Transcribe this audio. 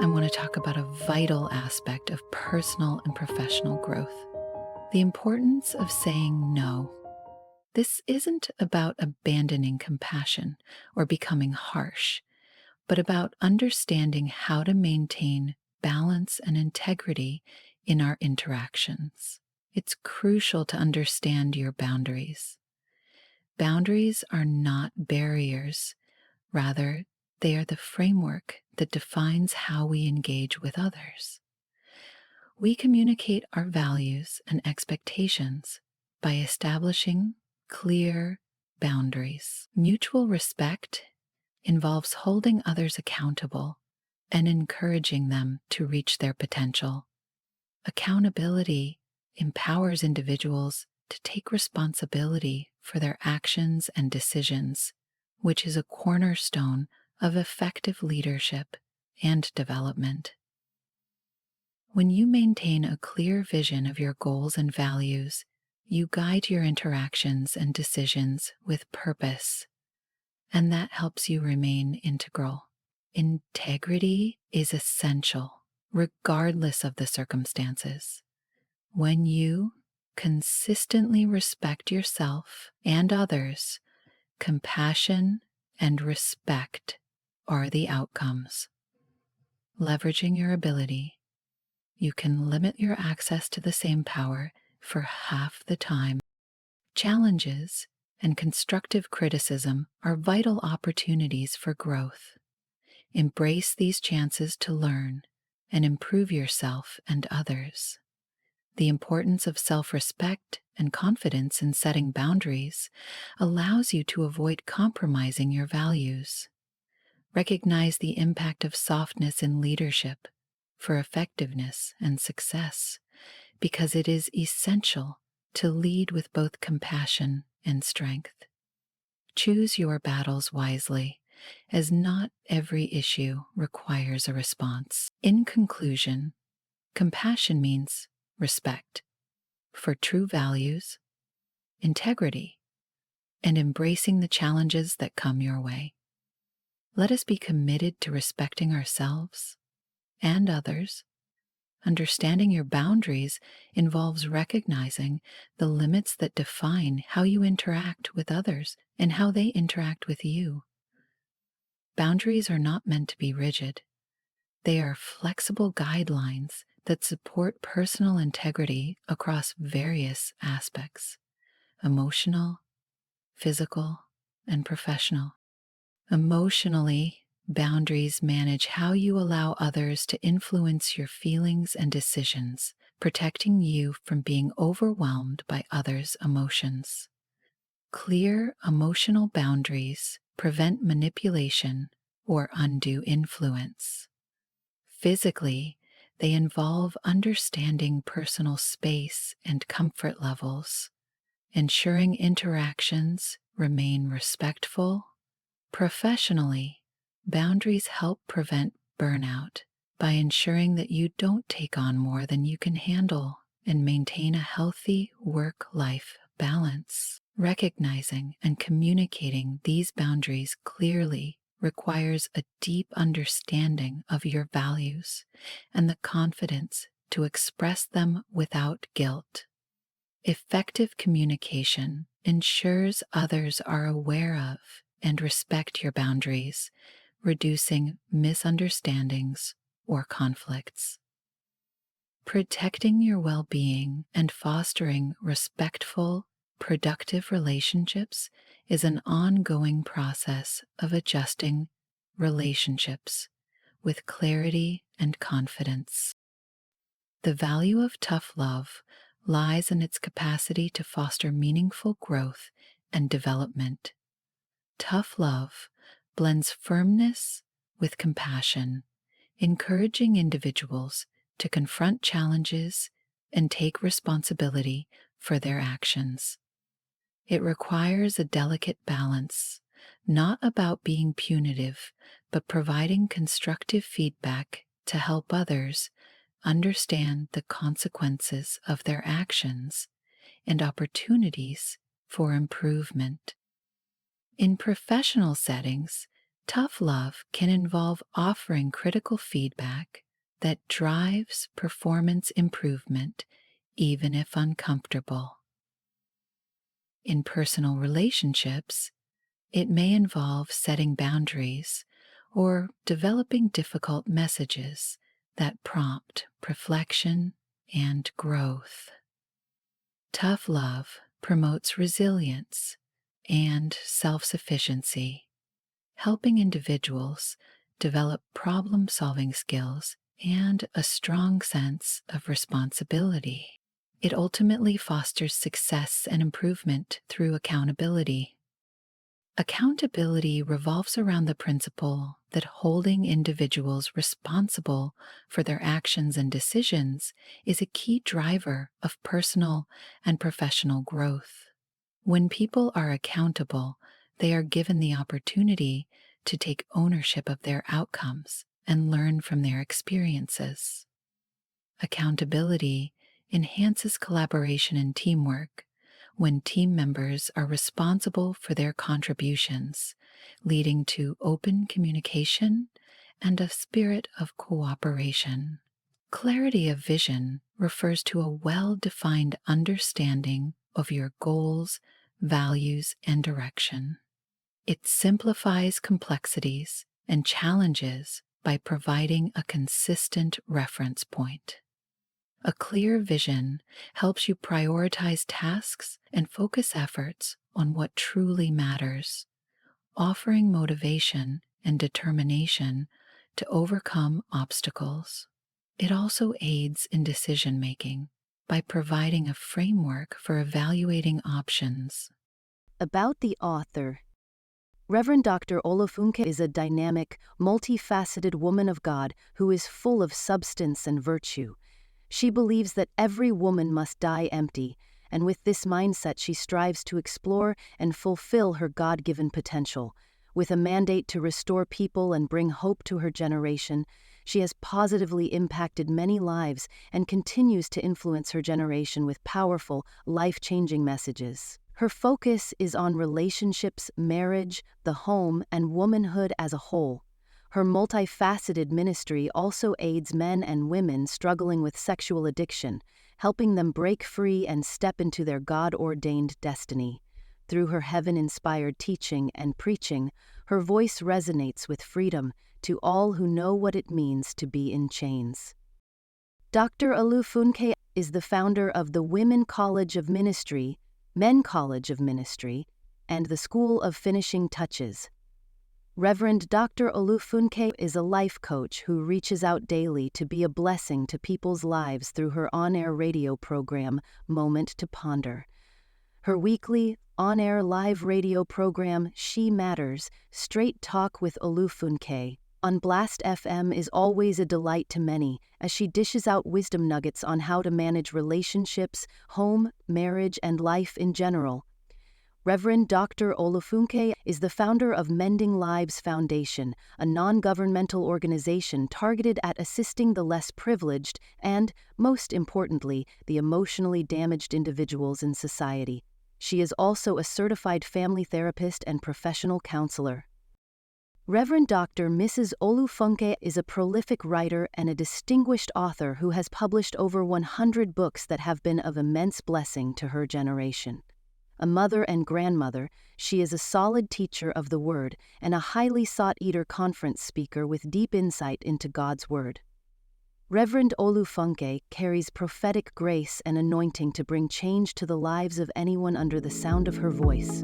I want to talk about a vital aspect of personal and professional growth: the importance of saying no. This isn't about abandoning compassion or becoming harsh, but about understanding how to maintain balance and integrity in our interactions. It's crucial to understand your boundaries. Boundaries are not barriers, rather, they are the framework that defines how we engage with others. We communicate our values and expectations by establishing clear boundaries. Mutual respect involves holding others accountable and encouraging them to reach their potential. Accountability empowers individuals to take responsibility for their actions and decisions, which is a cornerstone of effective leadership and development. When you maintain a clear vision of your goals and values, you guide your interactions and decisions with purpose, and that helps you remain integral. Integrity is essential, regardless of the circumstances. When you consistently respect yourself and others, compassion and respect are the outcomes. Leveraging your ability, you can limit your access to the same power for half the time. Challenges and constructive criticism are vital opportunities for growth. Embrace these chances to learn and improve yourself and others. The importance of self-respect and confidence in setting boundaries allows you to avoid compromising your values. Recognize the impact of softness in leadership for effectiveness and success, because it is essential to lead with both compassion and strength. Choose your battles wisely, as not every issue requires a response. In conclusion, compassion means respect for true values, integrity, and embracing the challenges that come your way. Let us be committed to respecting ourselves and others. Understanding your boundaries involves recognizing the limits that define how you interact with others and how they interact with you. Boundaries are not meant to be rigid. They are flexible guidelines that support personal integrity across various aspects: emotional, physical, and professional. Emotionally, boundaries manage how you allow others to influence your feelings and decisions, protecting you from being overwhelmed by others' emotions. Clear emotional boundaries prevent manipulation or undue influence. Physically, they involve understanding personal space and comfort levels, ensuring interactions remain respectful. Professionally, boundaries help prevent burnout by ensuring that you don't take on more than you can handle and maintain a healthy work-life balance. Recognizing and communicating these boundaries clearly requires a deep understanding of your values and the confidence to express them without guilt. Effective communication ensures others are aware of and respect your boundaries, reducing misunderstandings or conflicts. Protecting your well-being and fostering respectful, productive relationships is an ongoing process of adjusting relationships with clarity and confidence. The value of tough love lies in its capacity to foster meaningful growth and development. Tough love blends firmness with compassion, encouraging individuals to confront challenges and take responsibility for their actions. It requires a delicate balance, not about being punitive, but providing constructive feedback to help others understand the consequences of their actions and opportunities for improvement. In professional settings, Tough love can involve offering critical feedback that drives performance improvement, even if uncomfortable. In personal relationships, it may involve setting boundaries or developing difficult messages that prompt reflection and growth. Tough love promotes resilience and self sufficiency, helping individuals develop problem solving skills and a strong sense of responsibility. It ultimately fosters success and improvement through accountability. Accountability revolves around the principle that holding individuals responsible for their actions and decisions is a key driver of personal and professional growth. When people are accountable, they are given the opportunity to take ownership of their outcomes and learn from their experiences. Accountability enhances collaboration and teamwork when team members are responsible for their contributions, leading to open communication and a spirit of cooperation. Clarity of vision refers to a well-defined understanding of your goals, values, and direction. It simplifies complexities and challenges by providing a consistent reference point. A clear vision helps you prioritize tasks and focus efforts on what truly matters, offering motivation and determination to overcome obstacles. It also aids in decision making by providing a framework for evaluating options. About the author, Reverend Dr. Olufunke is a dynamic, multifaceted woman of God who is full of substance and virtue. She believes that every woman must die empty, and with this mindset she strives to explore and fulfill her God-given potential. With a mandate to restore people and bring hope to her generation, she has positively impacted many lives and continues to influence her generation with powerful, life-changing messages. Her focus is on relationships, marriage, the home, and womanhood as a whole. Her multifaceted ministry also aids men and women struggling with sexual addiction, helping them break free and step into their God-ordained destiny. Through her heaven-inspired teaching and preaching, her voice resonates with freedom to all who know what it means to be in chains. Dr. Olufunke is the founder of the Women College of Ministry, Men College of Ministry, and the School of Finishing Touches. Reverend Dr. Olufunke is a life coach who reaches out daily to be a blessing to people's lives through her on-air radio program, Moment to Ponder. Her weekly, on-air live radio program, She Matters, Straight Talk with Olufunke, on Blast FM is always a delight to many, as she dishes out wisdom nuggets on how to manage relationships, home, marriage, and life in general. Reverend Dr. Olufunke is the founder of Mending Lives Foundation, a non-governmental organization targeted at assisting the less privileged and, most importantly, the emotionally damaged individuals in society. She is also a certified family therapist and professional counselor. Reverend Dr. Mrs. Olufunke is a prolific writer and a distinguished author who has published over 100 books that have been of immense blessing to her generation. A mother and grandmother, she is a solid teacher of the Word and a highly sought-after conference speaker with deep insight into God's Word. Reverend Olufunke carries prophetic grace and anointing to bring change to the lives of anyone under the sound of her voice.